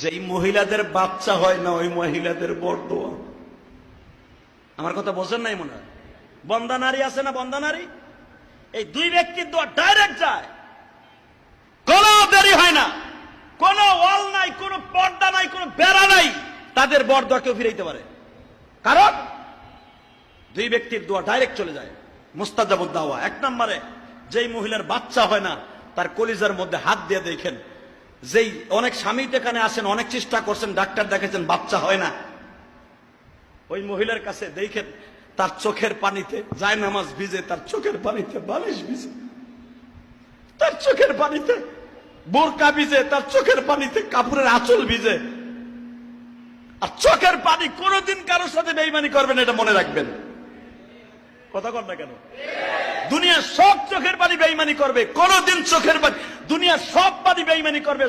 যেই মহিলাদের বাচ্চা হয় না ওই মহিলাদের বরদোয়া। আমার কথা বোঝেন নাই মনে হয়? বন্দা নারী আছে না, বন্দা নারী, এই দুই ব্যক্তির দোয়া ডাইরেক্ট যায়, কোনো দেরি হয় না, কোনো ওয়াল নাই, কোনো পর্দা নাই, কোনো বেড়া নাই, তাদের বরদোয়া কেউ ফিরাইতে পারে। কারণ দুই ব্যক্তির দোয়া ডাইরেক্ট চলে যায়। মুস্তাজাবুদ দাওয়া। এক নম্বরে, যেই মহিলার বাচ্চা হয় না তার কলিজার মধ্যে হাত দিয়ে দেখেন। যেই অনেক স্বামী এখানে আসেন, অনেক চেষ্টা করছেন, ডাক্তার দেখেছেন, বাচ্চা হয় না, ওই মহিলার কাছে দেখেন তার চোখের পানিতে যায় নামাজ ভিজে, তার চোখের পানিতে বালিশ ভিজে, তার চোখের পানিতে বোরকা ভিজে, তার চোখের পানিতে কাপড়ের আঁচল ভিজে। আর চোখের পানি কোনোদিন কারোর সাথে বেঈমানি করবেন, এটা মনে রাখবেন। কথা কর না কেন? দুনিয়ার সব চোখের পানি বেঈমানি করবে, কোনোদিন চোখের পানি, দুনিয়ার সব পানি বেঈমানি করবে।